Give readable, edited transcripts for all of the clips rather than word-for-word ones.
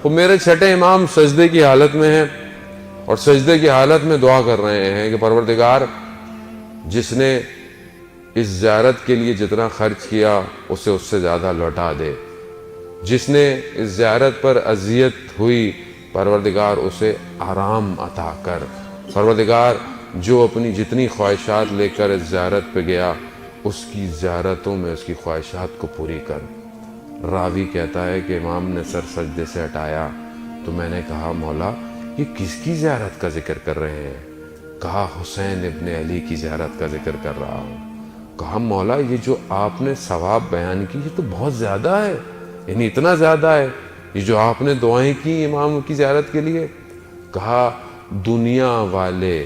وہ میرے چھٹے امام سجدے کی حالت میں ہیں اور سجدے کی حالت میں دعا کر رہے ہیں کہ پروردگار جس نے اس زیارت کے لیے جتنا خرچ کیا اسے اس سے زیادہ لوٹا دے، جس نے اس زیارت پر اذیت ہوئی پروردگار اسے آرام عطا کر، پروردگار جو اپنی جتنی خواہشات لے کر اس زیارت پہ گیا اس کی زیارتوں میں اس کی خواہشات کو پوری کر۔ راوی کہتا ہے کہ امام نے سر سجدے سے ہٹایا تو میں نے کہا مولا یہ کس کی زیارت کا ذکر کر رہے ہیں؟ کہا حسین ابن علی کی زیارت کا ذکر کر رہا ہوں۔ کہا مولا یہ جو آپ نے ثواب بیان کی یہ تو بہت زیادہ ہے، یعنی اتنا زیادہ ہے یہ جو آپ نے دعائیں کی امام کی زیارت کے لیے؟ کہا دنیا والے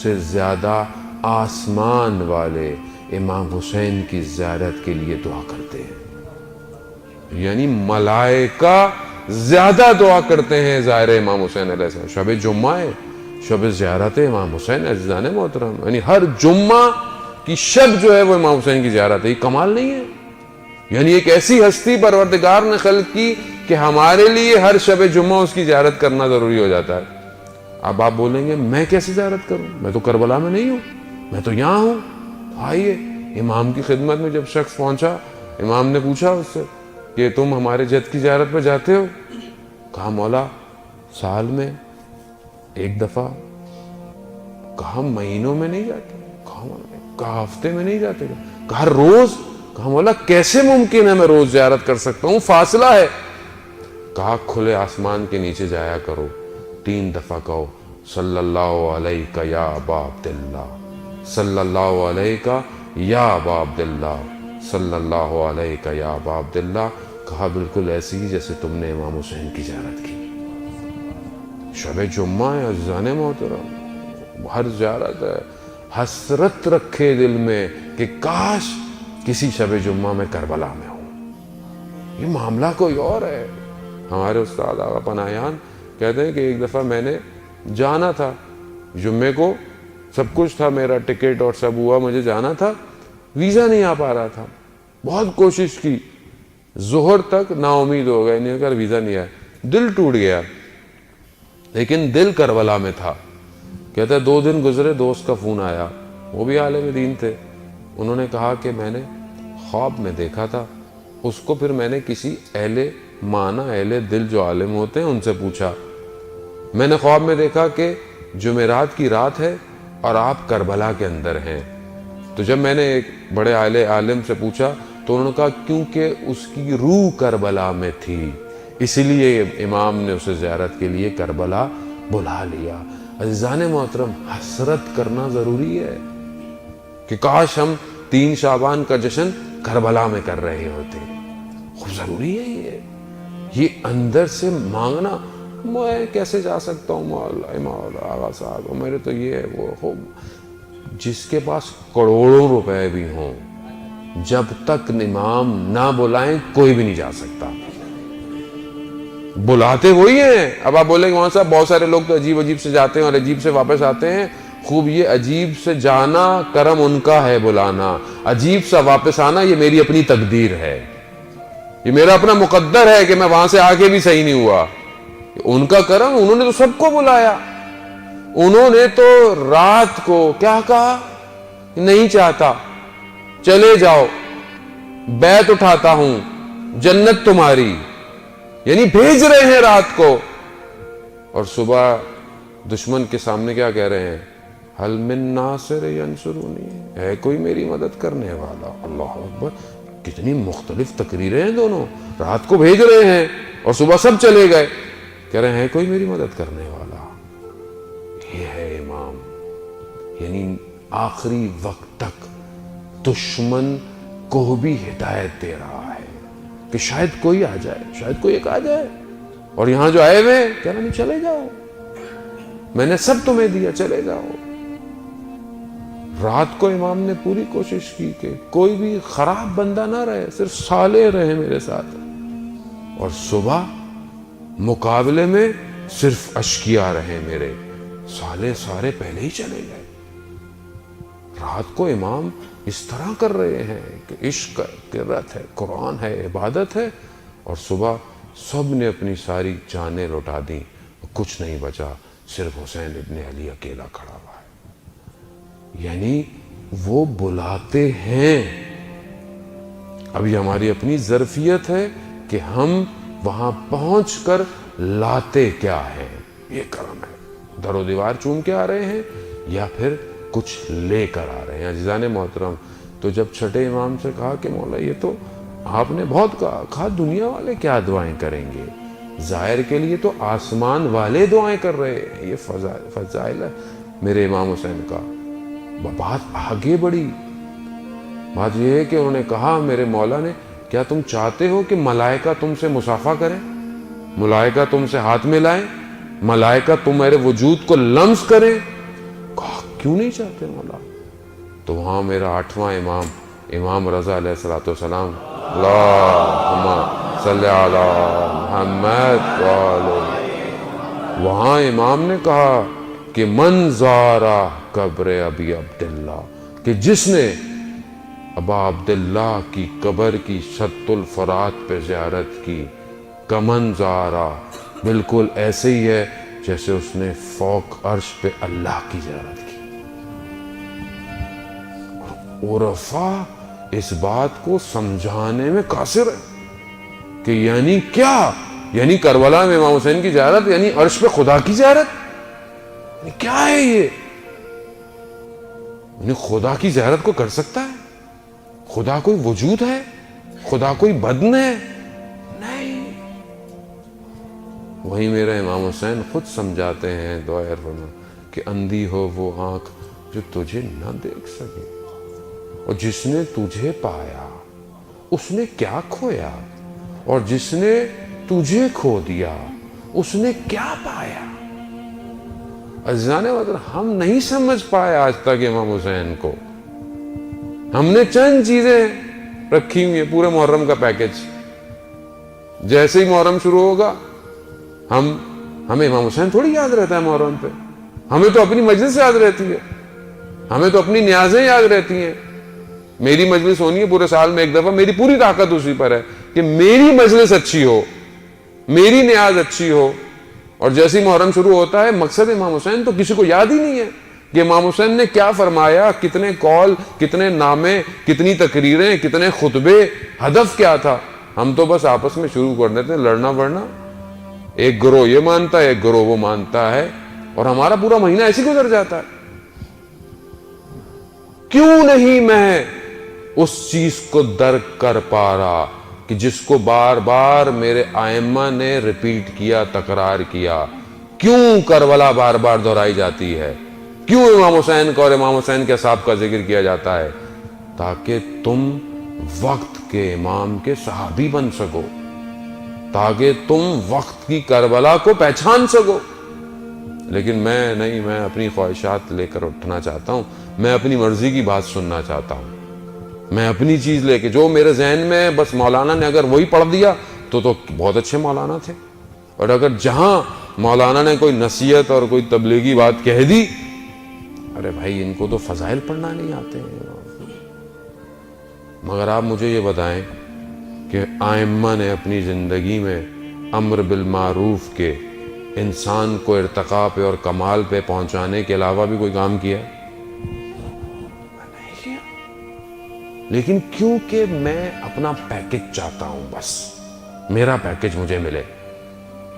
سے زیادہ آسمان والے امام حسین کی زیارت کے لیے دعا کرتے ہیں، یعنی ملائکہ زیادہ دعا کرتے ہیں زائر امام حسین علیہ السلام۔ شب جمعہ ہے، شب زیارت امام حسین عزیزان محترم، یعنی ہر جمعہ کی شب جو ہے وہ امام حسین کی زیارت ہے۔ یہ کمال نہیں ہے؟ یعنی ایک ایسی ہستی پروردگار نے خلق کی کہ ہمارے لیے ہر شب جمعہ اس کی زیارت کرنا ضروری ہو جاتا ہے۔ اب آپ بولیں گے میں کیسے زیارت کروں، میں تو کربلا میں نہیں ہوں، میں تو یہاں ہوں۔ آئیے امام کی خدمت میں جب شخص پہنچا، امام نے پوچھا اس سے کہ تم ہمارے جد کی زیارت پہ جاتے ہو؟ کہا مولا سال میں ایک دفعہ۔ کہا مہینوں میں نہیں جاتے؟ کہا ہفتے میں نہیں جاتے؟ کہا روز؟ کہا مولا کیسے ممکن ہے میں روز زیارت کر سکتا ہوں، فاصلہ ہے۔ کہا کھلے آسمان کے نیچے جایا کرو، 3 دفعہ کہو صلی اللہ علیہ یا ابا عبداللہ، صلی اللہ علیہ یا ابا عبداللہ، صلی اللہ علیہ یا ابا عبداللہ۔ کہا بالکل ایسی ہی جیسے تم نے امام حسین کی زیارت کی۔ شب جمعہ ہے عزیزان محترم، ہر زیارت ہے، حسرت رکھے دل میں کہ کاش کسی شب جمعہ میں کربلا میں ہوں۔ یہ معاملہ کوئی اور ہے۔ ہمارے استاد آغا پناہیان کہتے ہیں کہ ایک دفعہ میں نے جانا تھا جمعے کو، سب کچھ تھا، میرا ٹکٹ اور سب ہوا، مجھے جانا تھا، ویزا نہیں آ پا رہا تھا، بہت کوشش کی، ظہر تک نا امید ہو گئے، نہیں کر ویزا نہیں آیا، دل ٹوٹ گیا، لیکن دل کربلا میں تھا۔ کہتا ہے 2 دن گزرے، دوست کا فون آیا، وہ بھی عالم دین تھے، انہوں نے کہا کہ میں نے خواب میں دیکھا تھا۔ اس کو پھر میں نے کسی اہل معنی اہل دل جو عالم ہوتے ہیں ان سے پوچھا، میں نے خواب میں دیکھا کہ جمعرات کی رات ہے اور آپ کربلا کے اندر ہیں۔ تو جب میں نے ایک بڑے عالم سے پوچھا تو انہوں نے کہا کیونکہ اس کی روح کربلا میں تھی، اسی لیے امام نے اسے زیارت کے لیے کربلا بلا لیا۔ عزیزان محترم حسرت کرنا ضروری ہے کہ کاش ہم 3 شعبان کا جشن کربلا میں کر رہے ہوتے، خوب ضروری ہے یہ اندر سے مانگنا۔ میں کیسے جا سکتا ہوں مولا آغا صاحب، میرے تو یہ ہے وہ خوب۔ جس کے پاس کروڑوں روپے بھی ہوں، جب تک امام نہ بلائیں کوئی بھی نہیں جا سکتا۔ بلاتے وہی ہیں۔ اب آپ بولیں گے وہاں صاحب بہت سارے لوگ تو عجیب عجیب سے جاتے ہیں اور عجیب سے واپس آتے ہیں۔ خوب، یہ عجیب سے جانا کرم ان کا ہے، بلانا، عجیب سا واپس آنا یہ میری اپنی تقدیر ہے، یہ میرا اپنا مقدر ہے کہ میں وہاں سے آگے بھی صحیح نہیں ہوا۔ ان کا کرم، انہوں نے تو سب کو بلایا، انہوں نے تو رات کو کیا کہا، نہیں چاہتا چلے جاؤ، بیعت اٹھاتا ہوں، جنت تمہاری، یعنی بھیج رہے ہیں رات کو، اور صبح دشمن کے سامنے کیا کہہ رہے ہیں، حل من ناصر ینصرونی، ہے کوئی میری مدد کرنے والا۔ اللہ اکبر، کتنی مختلف تقریریں ہیں دونوں، رات کو بھیج رہے ہیں اور صبح سب چلے گئے، کہہ رہے ہیں کوئی میری مدد کرنے والا۔ یہ ہے امام، یعنی آخری وقت تک دشمن کو بھی ہدایت دے رہا ہے کہ شاید کوئی آ جائے، شاید کوئی ایک آ جائے، اور یہاں جو آئے ہوئے کہہ رہے ہیں چلے جاؤ، میں نے سب تمہیں دیا، چلے جاؤ۔ رات کو امام نے پوری کوشش کی کہ کوئی بھی خراب بندہ نہ رہے، صرف صالح رہے میرے ساتھ، اور صبح مقابلے میں صرف اشقیاء رہے میرے، صالح سارے پہلے ہی چلے گئے۔ رات کو امام اس طرح کر رہے ہیں کہ عشق قرت ہے، قرآن ہے، عبادت ہے، اور صبح سب نے اپنی ساری جانیں لوٹا دیں، کچھ نہیں بچا، صرف حسین ابن علی اکیلا کھڑا ہوا ہے۔ یعنی وہ بلاتے ہیں۔ اب یہ ہماری اپنی ظرفیت ہے کہ ہم وہاں پہنچ کر لاتے کیا ہے۔ یہ کرم ہے، در و دیوار چوم کے آ رہے ہیں یا پھر کچھ لے کر آ رہے ہیں۔ عزیزان محترم، تو جب چھٹے امام سے کہا کہ مولا یہ تو آپ نے بہت کہا دنیا والے کیا دعائیں کریں گے، ظاہر کے لیے تو آسمان والے دعائیں کر رہے ہیں، یہ فضائل ہے میرے امام حسین کا۔ بات آگے بڑھی، بات یہ ہے کہ انہوں نے کہا میرے مولا نے، کیا تم چاہتے ہو کہ ملائکہ تم سے مصافحہ کریں، ملائکہ تم سے ہاتھ ملائیں، ملائکہ تمہارے وجود کو لمس کریں؟ کہا کیوں نہیں چاہتے مولا؟ تو وہاں میرا 8واں امام، امام رضا علیہ السلام، اللہم صلی علی محمد وہاں امام نے کہا کہ من زارا قبر ابی عبداللہ، کہ جس نے ابا عبداللہ کی قبر کی شط الفرات پہ زیارت کی، کمن زارا، بالکل ایسے ہی ہے جیسے اس نے فوق عرش پہ اللہ کی زیارت کی۔ عرفا اس بات کو سمجھانے میں قاصر ہے کہ یعنی کیا، یعنی کربلا میں امام حسین کی زیارت یعنی عرش پہ خدا کی زیارت، یعنی کیا ہے یہ؟ یعنی خدا کی زیارت کو کر سکتا ہے؟ خدا کوئی وجود ہے؟ خدا کوئی بدن ہے؟ نہیں۔ وہی میرا امام حسین خود سمجھاتے ہیں دعائے فرما کہ اندھی ہو وہ آنکھ جو تجھے نہ دیکھ سکے، اور جس نے تجھے پایا اس نے کیا کھویا، اور جس نے تجھے کھو دیا اس نے کیا پایا۔ عزیزان وطن، ہم نہیں سمجھ پائے آج تک امام حسین کو۔ ہم نے چند چیزیں رکھی ہوئی ہیں، پورے محرم کا پیکج۔ جیسے ہی محرم شروع ہوگا ہمیں امام حسین تھوڑی یاد رہتا ہے محرم پہ، ہمیں تو اپنی مجلس یاد رہتی ہے، ہمیں تو اپنی نیازیں یاد رہتی ہیں۔ میری مجلس ہونی ہے پورے سال میں ایک دفعہ، میری پوری طاقت اسی پر ہے کہ میری مجلس اچھی ہو، میری نیاز اچھی ہو۔ اور جیسے ہی محرم شروع ہوتا ہے مقصد امام حسین تو کسی کو یاد ہی نہیں ہے کہ امام حسین نے کیا فرمایا، کتنے قول، کتنے نامے، کتنی تقریریں، کتنے خطبے، ہدف کیا تھا۔ ہم تو بس آپس میں شروع کر دیتے ہیں لڑنا ورنا، ایک گروہ یہ مانتا ہے، ایک گروہ وہ مانتا ہے، اور ہمارا پورا مہینہ ایسے گزر جاتا ہے۔ کیوں نہیں میں اس چیز کو درک کر پا رہا کہ جس کو بار بار میرے ائمہ نے ریپیٹ کیا، تکرار کیا؟ کیوں کربلا بار بار دہرائی جاتی ہے؟ کیوں امام حسین کا اور امام حسین کے اصحاب کا ذکر کیا جاتا ہے؟ تاکہ تم وقت کے امام کے صحابی بن سکو، تاکہ تم وقت کی کربلا کو پہچان سکو۔ لیکن میں نہیں، میں اپنی خواہشات لے کر اٹھنا چاہتا ہوں، میں اپنی مرضی کی بات سننا چاہتا ہوں، میں اپنی چیز لے کے، جو میرے ذہن میں بس مولانا نے اگر وہی پڑھ دیا تو بہت اچھے مولانا تھے، اور اگر جہاں مولانا نے کوئی نصیحت اور کوئی تبلیغی بات کہہ دی، ارے بھائی ان کو تو فضائل پڑھنا نہیں آتے ہیں۔ مگر آپ مجھے یہ بتائیں کہ ائمہ نے اپنی زندگی میں امر بالمعروف کے انسان کو ارتقاء پہ اور کمال پہ پہنچانے کے علاوہ بھی کوئی کام کیا؟ نہیں کیا۔ لیکن کیونکہ میں اپنا پیکج چاہتا ہوں، بس میرا پیکج مجھے ملے،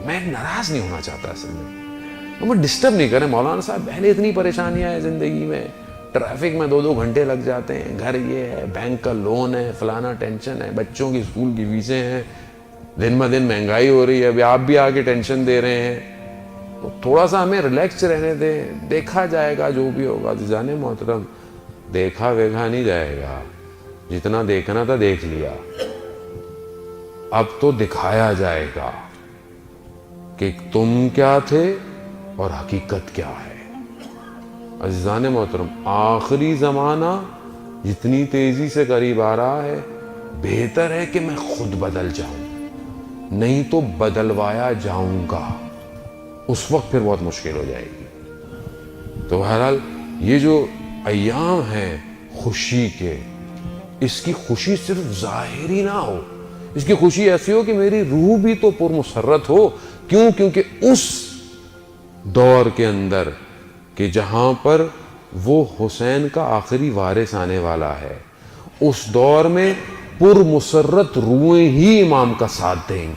میں ناراض نہیں ہونا چاہتا اصل میں۔ مجھے ڈسٹرب نہیں کریں مولانا صاحب، پہلے اتنی پریشانیاں ہیں زندگی میں، ٹریفک میں 2 گھنٹے لگ جاتے ہیں، گھر یہ ہے، بینک کا لون ہے، فلانا ٹینشن ہے، بچوں کی اسکول کی فیسیں ہیں، دن بہ دن مہنگائی ہو رہی ہے، ابھی آپ بھی آگے ٹینشن دے رہے ہیں، تو تھوڑا سا ہمیں ریلیکس رہنے دیں، دیکھا جائے گا جو بھی ہوگا۔ عزیزان محترم، دیکھا ویکھا نہیں جائے گا، جتنا دیکھنا تھا دیکھ لیا، اب تو دکھایا جائے گا کہ تم کیا تھے اور حقیقت کیا ہے۔ عزیزان محترم، آخری زمانہ جتنی تیزی سے قریب آ رہا ہے، بہتر ہے کہ میں خود بدل جاؤں، نہیں تو بدلوایا جاؤں گا، اس وقت پھر بہت مشکل ہو جائے گی۔ تو بہرحال یہ جو ایام ہیں خوشی کے، اس کی خوشی صرف ظاہری نہ ہو، اس کی خوشی ایسی ہو کہ میری روح بھی تو پرمسرت ہو. کیوں؟ کیونکہ اس دور کے اندر کہ جہاں پر وہ حسین کا آخری وارث آنے والا ہے، اس دور میں پرمسرت روحیں ہی امام کا ساتھ دیں گی.